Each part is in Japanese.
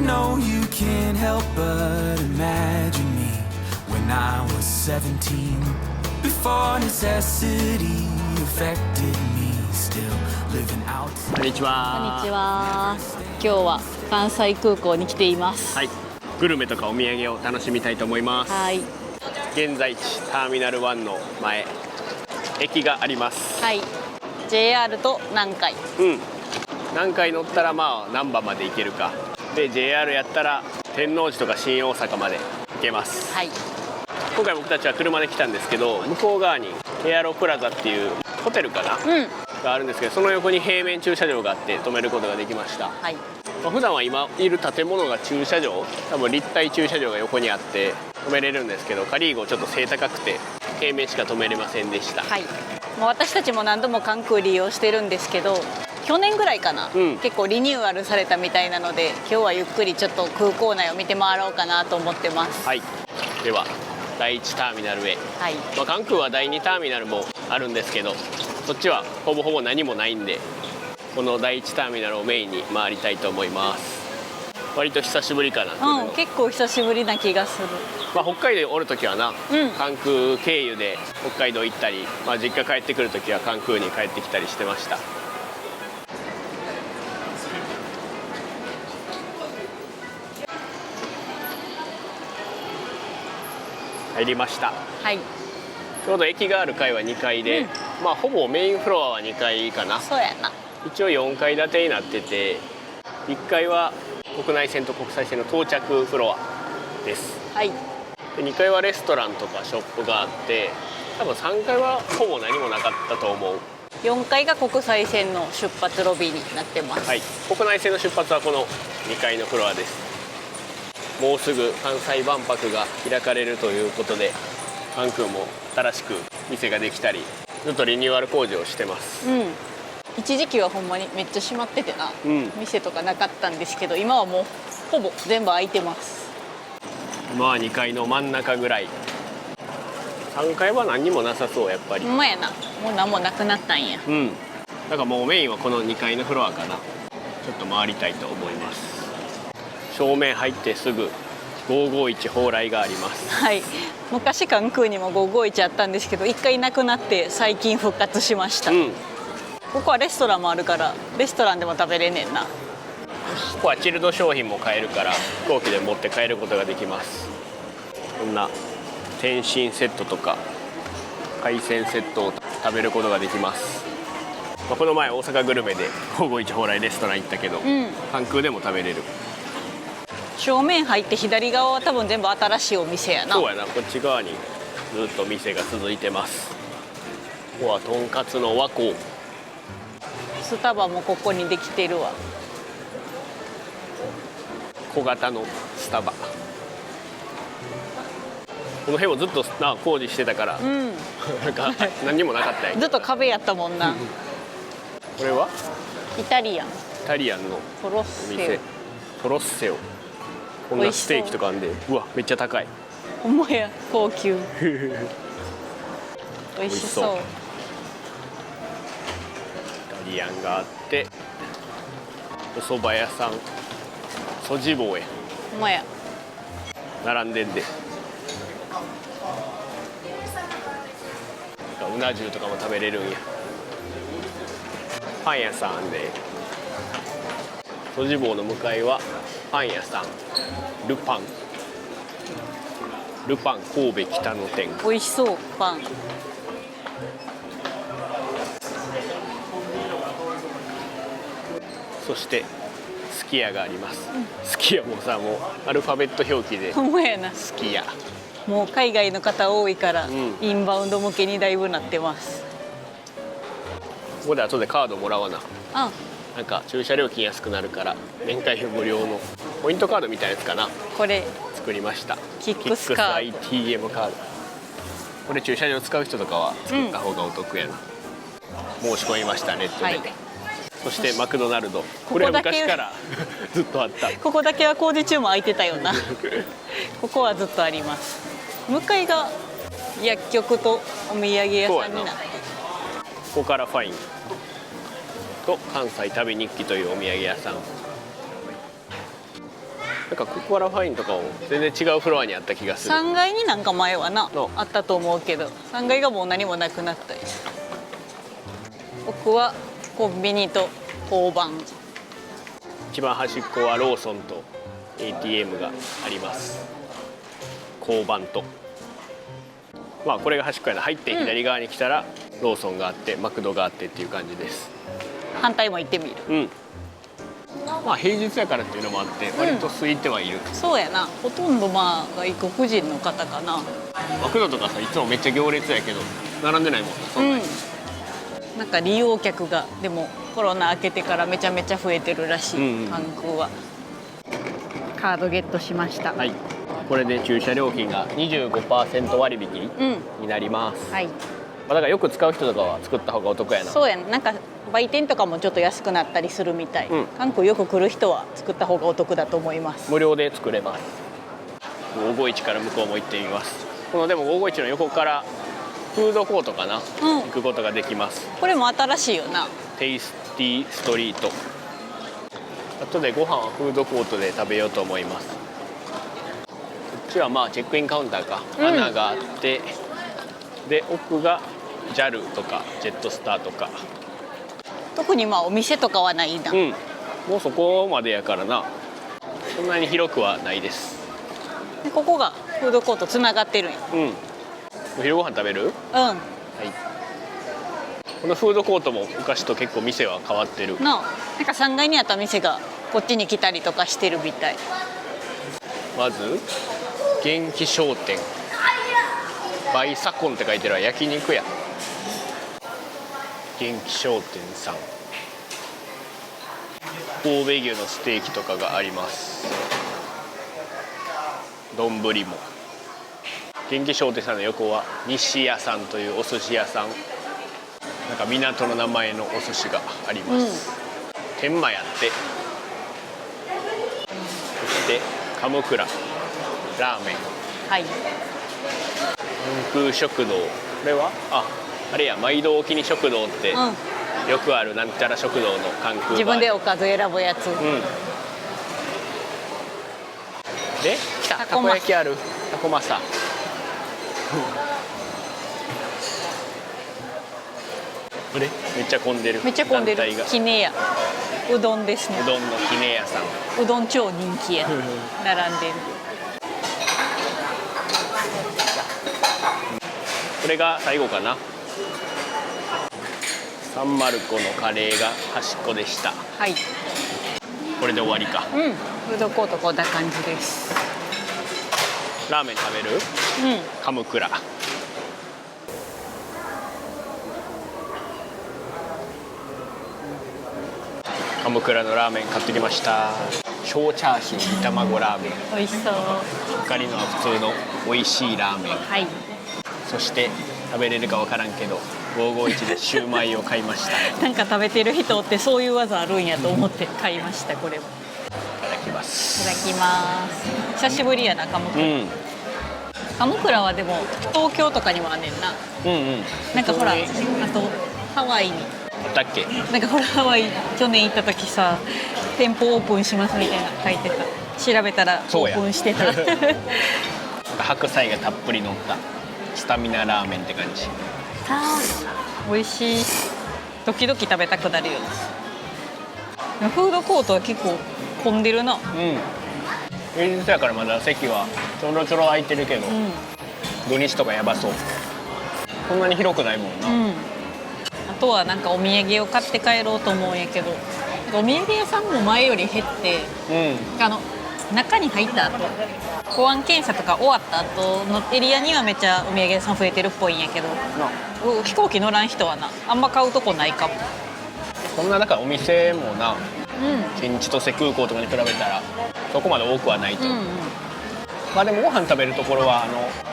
know you can't help but imagine me when I was 17. Before necessity affected me, still living out. こんにちは。こんにちは。今日は関西空港に来ています。はい。グルメとかお土産を楽しみたいと思います。はい。現在地ターミナル1の前、駅があります。はい。JR と南海。南海乗ったらまあ難波まで行けるか。で JR やったら天王寺とか新大阪まで行けます。はい。今回僕たちは車で来たんですけど、向こう側にエアロプラザっていうホテルかな、があるんですけど、その横に平面駐車場があって止めることができました。はい。普段は今いる建物が駐車場、多分立体駐車場が横にあって止めれるんですけど、カリーゴちょっと背高くて平面しか止めれませんでした。はい。もう私たちも何度も関空利用してるんですけど、去年ぐらいかな、結構リニューアルされたみたいなので、今日はゆっくりちょっと空港内を見て回ろうかなと思ってます。はい。では第1ターミナルへ。はい。関空は第2ターミナルもあるんですけど、そっちはほぼほぼ何もないんで、この第1ターミナルをメインに回りたいと思います。割と久しぶりかな。結構久しぶりな気がする。北海道おるときはな、関空経由で北海道行ったり、実家帰ってくるときは関空に帰ってきたりしてました。入りました。はい。ちょうど駅がある階は2階で、ほぼメインフロアは2階かな。そうやな。一応4階建てになってて、1階は国内線と国際線の到着フロアです。はい。で2階はレストランとかショップがあって、多分3階はほぼ何もなかったと思う。4階が国際線の出発ロビーになってます。はい。国内線の出発はこの2階のフロアです。もうすぐ関西万博が開かれるということで、関空も新しく店ができたり、ずっとリニューアル工事をしてます。一時期はほんまにめっちゃ閉まっててな、店とかなかったんですけど、今はもうほぼ全部開いてます。今は2階の真ん中ぐらい。3階は何にもなさそう。やっぱりほんまやな。もう何もなくなったんや。だからもうメインはこの2階のフロアかな。ちょっと回りたいと思います。正面入ってすぐ551蓬莱があります。はい。昔関空にも551あったんですけど、一回なくなって最近復活しました。ここはレストランもあるから、レストランでも食べれねんな。ここはチルド商品も買えるから、飛行機で持って帰ることができます。こんな天津セットとか海鮮セットを食べることができます。この前大阪グルメで551蓬莱レストラン行ったけど、関空でも食べれる。正面入って左側は多分全部新しいお店やな。そうやな。こっち側にずっと店が続いてます。ここはとんかつの和光。スタバもここにできてるわ。小型のスタバ。この辺もずっと工事してたから、なんか何にもなかったやん。ずっと壁やったもんな。これはイタリアン。イタリアンのトロッおセ店。トロッセオ。こんなステーキとかあんで、うわめっちゃ高い。ほんまや、高級。美味しそう。イタリアンがあって、お蕎麦屋さん、ソジボエ。ほんまや。並んでんで。うな重とかも食べれるんや。パン屋さんで、ソジボーの向かいはパン屋さん、ルパン神戸北野店。美味しそうパン。そしてすき家があります。すき家もさ、もうアルファベット表記でほんまやな。すき家。もう海外の方多いから、インバウンド向けにだいぶなってます。ここで後でカードもらわな。あ、なんか駐車料金安くなるから年会費無料のポイントカードみたいなやつかな。これ作りました。キックスカード。ITM カード。これ駐車場使う人とかは作った方がお得やな。申し込みましたネットで。はい。そしてマクドナルド。これは昔からずっとあった。ここだけは工事中も空いてたよな。ここはずっとあります。向かいが薬局とお土産屋さんになって。ここからファインと関西旅日記というお土産屋さん。なんかココアラファインとかを全然違うフロアにあった気がする。3階になんか前はなのあったと思うけど、3階がもう何もなくなったり。奥はコンビニと交番。一番端っこはローソンと ATM があります。交番と、まあこれが端っこやな。入って左側に来たらローソンがあってマクドがあってっていう感じです。反対も行ってみる。うん。まあ平日やからっていうのもあって割と空いてはいる。そうやな。ほとんどまあ外国人の方かな。マクドとかさ、いつもめっちゃ行列やけど並んでないもんな、そんなに。なんか利用客がでもコロナ明けてからめちゃめちゃ増えてるらしい、関空は。カードゲットしました。はい。これで駐車料金が 25% 割引になります。はい。まあだからよく使う人とかは作った方がお得やな。そうやな。なんか売店とかもちょっと安くなったりするみたい。関空よく来る人は作った方がお得だと思います。無料で作れます。551から向こうも行ってみます。このでも551の横からフードコートかな、行くことができます。これも新しいよな。テイスティーストリート。後でご飯はフードコートで食べようと思います。こっちはまあチェックインカウンターか、穴があって、で奥が JAL とかジェットスターとか。特にまあお店とかはないな。もうそこまでやからな。そんなに広くはないです。でここがフードコートつながってるんや。お昼ご飯食べる？はい。このフードコートも昔と結構店は変わってる。なんか3階にあった店がこっちに来たりとかしてるみたい。まず元気商店。バイサコンって書いてるわ。焼肉や。元気商店さん。神戸牛のステーキとかがあります。丼も。元気商店さんの横は西屋さんというお寿司屋さん。なんか港の名前のお寿司があります。天満やって。そして鴨倉ラーメン。はい。関空食堂。これはあれや、毎度おきに食堂って、よくあるなんちゃら食堂の関空。自分でおかず選ぶやつ。で来た。たこ焼きある。たこまさ。あれめっちゃ混んでる。めっちゃ混んでる。きねやうどんですね。うどんのきねやさん。うどん超人気や。並んでる。これが最後かな。サンマルコのカレーが端っこでした。はい。これで終わりか。フードコートこんな感じです。ラーメン食べる？鴨倉。鴨倉のラーメン買ってきました。小チャーシュー煮卵ラーメン。美味しそう。他にのは普通の美味しいラーメン。はい。そして食べれるかわからんけど551でシューマイを買いました。なんか食べてる人ってそういう技あるんやと思って買いました。これは。いただきます。ただきます。久しぶりやな鴨倉。鴨倉はでも東京とかにもあんねんな。なんかほら、あとハワイに。だっけ？なんかほらハワイ去年行った時さ、店舗オープンしますみたいな書いてた。調べたらオープンしてた。白菜がたっぷり乗ったスタミナラーメンって感じ。美味しい。時々食べたくなるよね。フードコートは結構混んでるな。平日やからまだ席はちょろちょろ空いてるけど、土日とかやばそう。こんなに広くないもんな。あとはなんかお土産を買って帰ろうと思うんやけど、お土産屋さんも前より減って、中に入った後、保安検査とか終わった後のエリアにはめっちゃお土産屋さん増えてるっぽいんやけど、飛行機乗らん人はな、あんま買うとこないかも。こんな中お店もな、新千歳空港とかに比べたらそこまで多くはないと。まあでもご飯食べるところは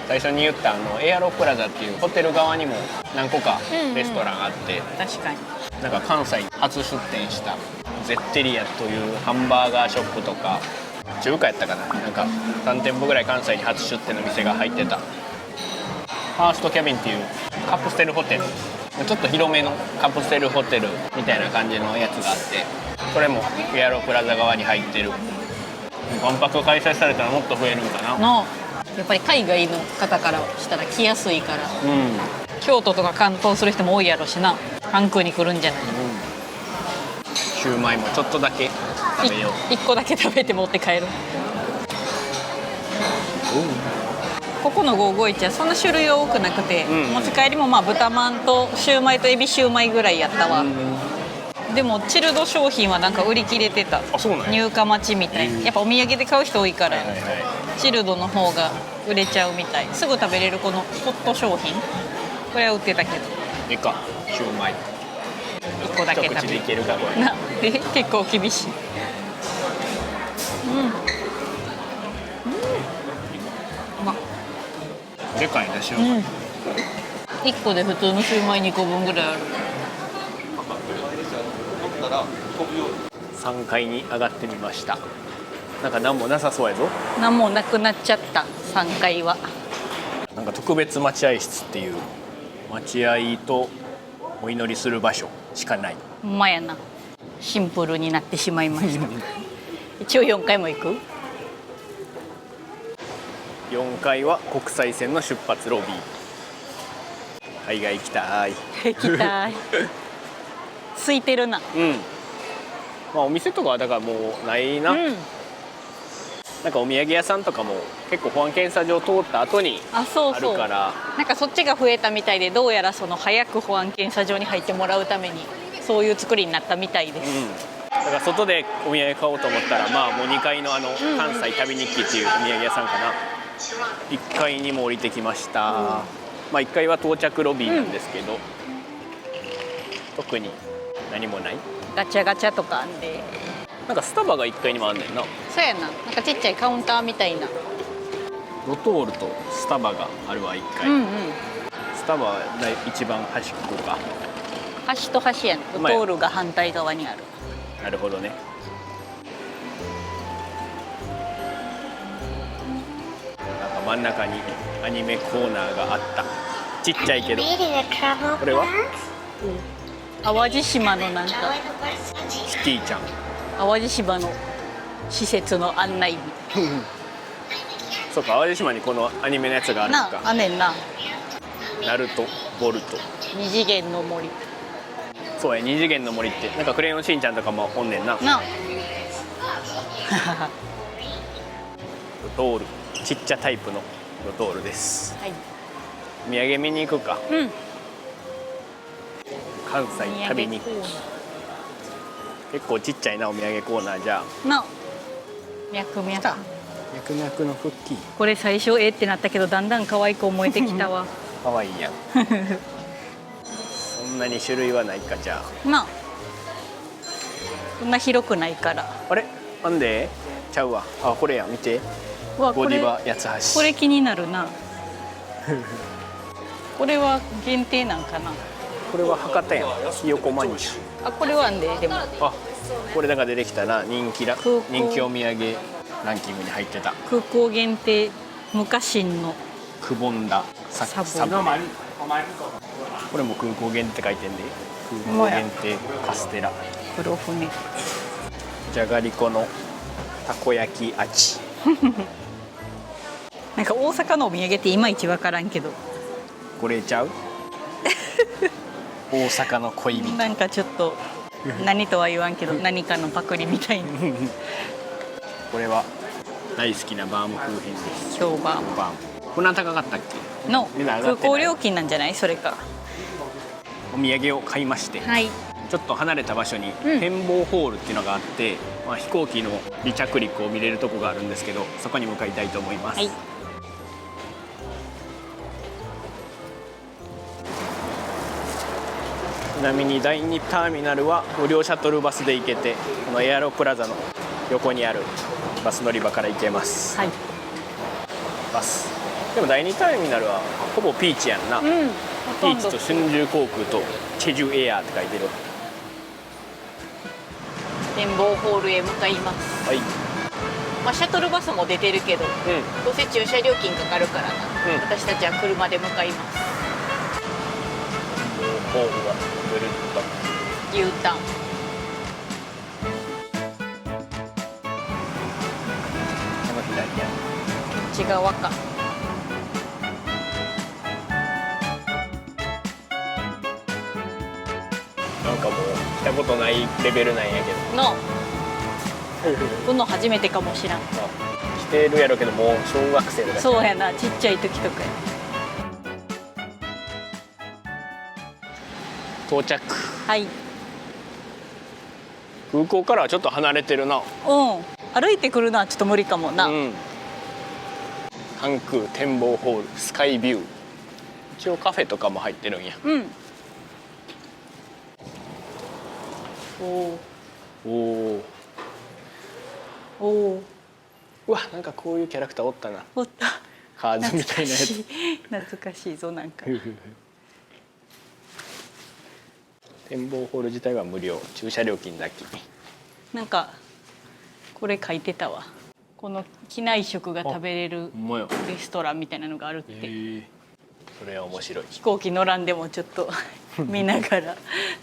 最初に言ったエアロプラザっていうホテル側にも何個かレストランあって、確かになんか関西初出店したゼッテリアというハンバーガーショップとか中華やったかな、なんか3店舗ぐらい関西に初出店の店が入ってた。ファーストキャビンっていうカプセルホテル、ちょっと広めのカプセルホテルみたいな感じのやつがあって、それもエアロプラザ側に入ってる。万博開催されたらもっと増えるんかな。のやっぱり海外の方からしたら来やすいから、京都とか関東する人も多いやろしな、関空に来るんじゃない。シューマイもちょっとだけ食べよう。1個だけ食べて持って帰る。ここの551はそんな種類は多くなくて、持ち帰りもまあ豚まんとシューマイとエビシューマイぐらいやったわ。でもチルド商品はなんか売り切れてた。あ、そうなんや。入荷待ちみたいな。やっぱお土産で買う人多いから、チルドの方が売れちゃうみたい。すぐ食べれるこのホット商品、これは売ってたけど。でかシューマイ1個だけ一口でい食べる。けるかこれ。な結構厳しい。うまっ。でかいなシューマイ。1個で普通のシューマイ2個分ぐらいある。3階に上がってみました。なんか何もなさそうやぞ。何もなくなっちゃった3階は。なんか特別待合室っていう待合とお祈りする場所しかない。ほんまやな。シンプルになってしまいました一応4階も行く。4階は国際線の出発ロビー。海外行きたい。行きたい空いてるな。まあお店とかはだからもうないな。なんかお土産屋さんとかも結構保安検査場通った後にあ、そうあそう。るから、なんかそっちが増えたみたいで、どうやらその早く保安検査場に入ってもらうためにそういう作りになったみたいです。だから外でお土産買おうと思ったら、まあもう2階の関西旅日記っていうお土産屋さんかな。1階にも降りてきました。まあ1階は到着ロビーなんですけど、特に何もない。ガチャガチャとかあんで。なんかスタバが1階にもあんねんな。そうやな。なんかちっちゃいカウンターみたいな。ロトールとスタバがあるわ1階。スタバは一番端っこか。端と端やな。ロトールが反対側にある。なるほどね。なんか真ん中にアニメコーナーがあった。ちっちゃいけど。これは淡路島のなんかシティちゃん。淡路島の施設の案内みたいそうか、淡路島にこのアニメのやつがあるのな。か。あんねんな。ナルト、ボルト。二次元の森。そうや、二次元の森ってなんかクレヨンしんちゃんとかもおんねんな。ロな。トール、ちっちゃタイプのロトールです。はい。お土産見に行くか。うん。関西旅に結構ちっちゃいなお土産コーナーじゃあ。な。脈々。脈々のクッキー。これ最初ってなったけど、だんだん可愛く思えてきたわ。かわいいやん。そんなに種類はないかじゃあ。な。そんな広くないから。あれなんでちゃうわ。あ、これや見て。うわ、ゴディバ八つ橋。これ気になるな。これは限定なんかな。これは博多やん。ひよこまんじゅう。あ、これはんででも。あ、これだから出てきたな。人気お土産ランキングに入ってた。空港限定昔のくぼんだサブレ。これも空港限定って書いてんで。空港限定カステラ。黒船。じゃがりこのたこ焼き味。なんか大阪のお土産っていまいちわからんけど。これちゃう？大阪の恋人。なんかちょっと何とは言わんけど何かのパクリみたいな。これは大好きなバームクーヘンです。評判バーム。こんな高かったっけ？のみんな上がってない空港料金なんじゃない？それか。お土産を買いまして、はい。ちょっと離れた場所に展望ホールっていうのがあって、まあ、飛行機の離着陸を見れるとこがあるんですけど、そこに向かいたいと思います。はい。ちなみに第2ターミナルは無料シャトルバスで行けて、このエアロプラザの横にあるバス乗り場から行けます。はい。バスでも第2ターミナルはほぼピーチやんな。ピーチと春秋航空とチェジュエアって書いてる。展望ホールへ向かいます。はい。まあシャトルバスも出てるけど、どうせ駐車料金かかるからな。私たちは車で向かいます。ホールはぐるっと U ターン。ち側か。なんかもう来たことないレベルなんやけどのこの初めてかもしらん。来てるやろけどもう小学生だからそうやな、ちっちゃい時とかや。到着。はい空港からはちょっと離れてるな。歩いてくるのはちょっと無理かもな。関空展望ホールスカイビュー、一応カフェとかも入ってるんや。おおうわ、なんかこういうキャラクターおったな。おった。カーズみたいなやつ。懐かしいぞなんか。展望ホール自体は無料、駐車料金だけ。なんかこれ書いてたわ。この機内食が食べれるレストランみたいなのがあるって。それは面白い。飛行機乗らんでもちょっと見ながら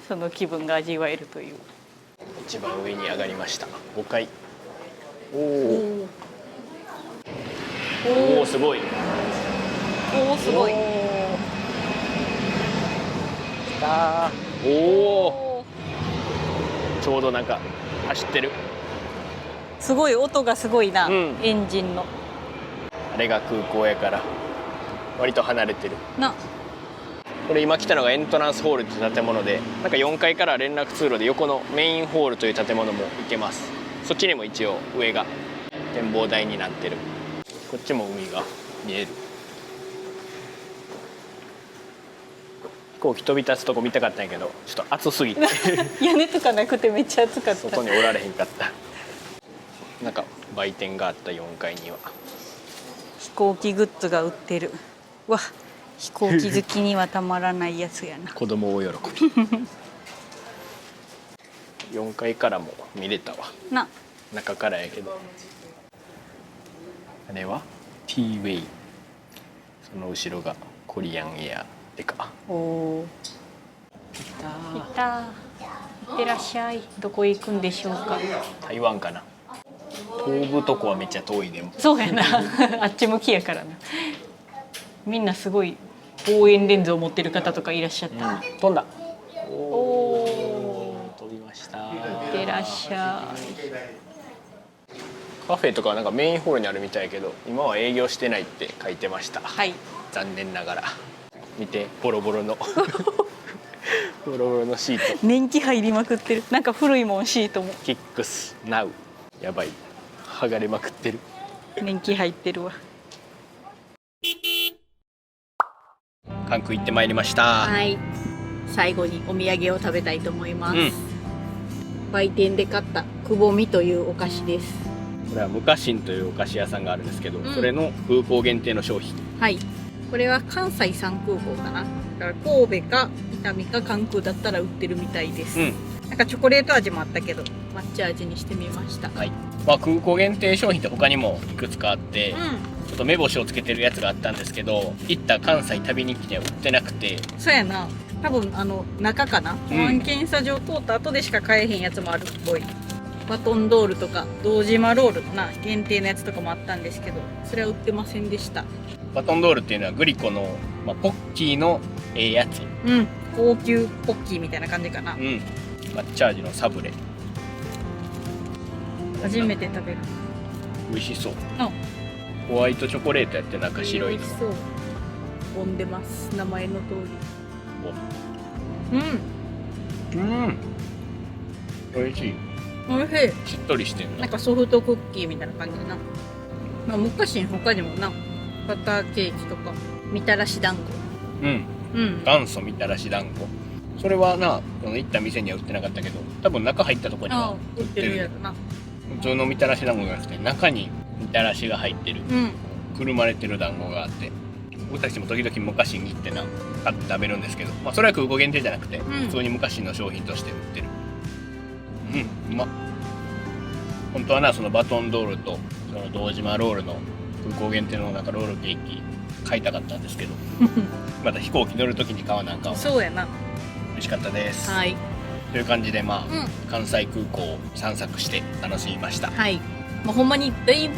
その気分が味わえるという。一番上に上がりました。5階。おおすごい。おおすごい。来た。おお。ちょうどなんか走ってる。すごい音がすごいな、エンジンの。あれが空港やから割と離れてるな。これ今来たのがエントランスホールっていう建物で、なんか4階から連絡通路で横のメインホールという建物も行けます。そっちにも一応上が展望台になってる。こっちも海が見える。飛行機飛び立つとこ見たかったんやけどちょっと暑すぎて屋根とかなくてめっちゃ暑かった。外におられへんかった。なんか売店があった4階には飛行機グッズが売ってる。わ、飛行機好きにはたまらないやつやな。子供大喜び4階からも見れたわな。中からやけど、あれは T-Way、 その後ろがコリアンエアでか。おお。いた。いってらっしゃい。どこ行くんでしょうか。台湾かな。飛ぶとこはめっちゃ遠いでも。そうやなあっち向きやからな。みんなすごい望遠レンズを持ってる方とかいらっしゃった。飛んだ。おお。飛びました。いってらっしゃい。カフェとかはなんかメインホールにあるみたいやけど今は営業してないって書いてました。はい。残念ながら。見てボロボロのボロボロのシート。年季入りまくってる。なんか古いもんシートも。キックスナウやばい、剥がれまくってる。年季入ってるわ。関空行ってまいりました。はい。最後にお土産を食べたいと思います。売店で買ったくぼみというお菓子です。これは無花心というお菓子屋さんがあるんですけど、それの空港限定の商品。はい。これは関西3空港かな。だから神戸か伊丹か関空だったら売ってるみたいです。なんかチョコレート味もあったけど抹茶味にしてみました。はい。まあ空港限定商品って他にもいくつかあって、ちょっと目星をつけてるやつがあったんですけど、行った関西旅日記では売ってなくて。そうやな。多分中かな。保安検査場通った後でしか買えへんやつもあるっぽい。バトンドールとか堂島ロールな限定のやつとかもあったんですけど、それは売ってませんでした。バトンドールっていうのはグリコの、ポッキーのやつ。高級ポッキーみたいな感じかな。抹茶味のサブレ。初めて食べる。美味しそう。ホワイトチョコレートやって中白いの。美味しそう。揉んでます。名前の通り。美味しい。美味しい。しっとりしてるな。なんかソフトクッキーみたいな感じな。昔他にもな、バターケーキとかみたらし団子。元祖みたらし団子。それはな、行った店には売ってなかったけど、多分中入ったところには売ってるやつな。普通のみたらし団子じゃなくて中にみたらしが入ってる、くるまれてる団子があって、僕たちも時々昔に行ってな買って食べるんですけど、それは空港限定じゃなくて、普通に昔の商品として売ってる。うまっ。本当はな、そのバトンドールとその堂島ロールの空港限定のなんかロールケーキ買いたかったんですけどまた飛行機乗る時に買わなあかんわ。そうやな。美味しかったです。はい。という感じで関西空港を散策して楽しみました。はい。まあ、ほんまにだいぶ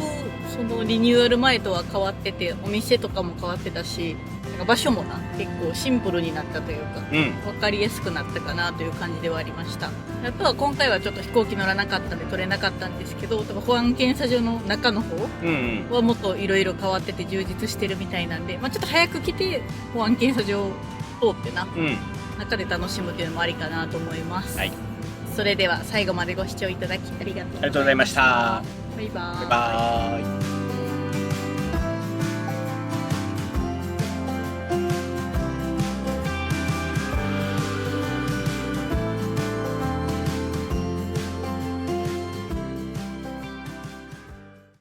そのリニューアル前とは変わってて、お店とかも変わってたし、なんか場所もな結構シンプルになったというか、分かりやすくなったかなという感じではありました。あとは今回はちょっと飛行機乗らなかったんで撮れなかったんですけど、多分保安検査場の中の方はもっといろいろ変わってて充実してるみたいなんで、まあ、ちょっと早く来て保安検査場通ってな、中で楽しむっていうのもありかなと思います。はい、それでは最後までご視聴いただきありがとうございました。バイバーイ。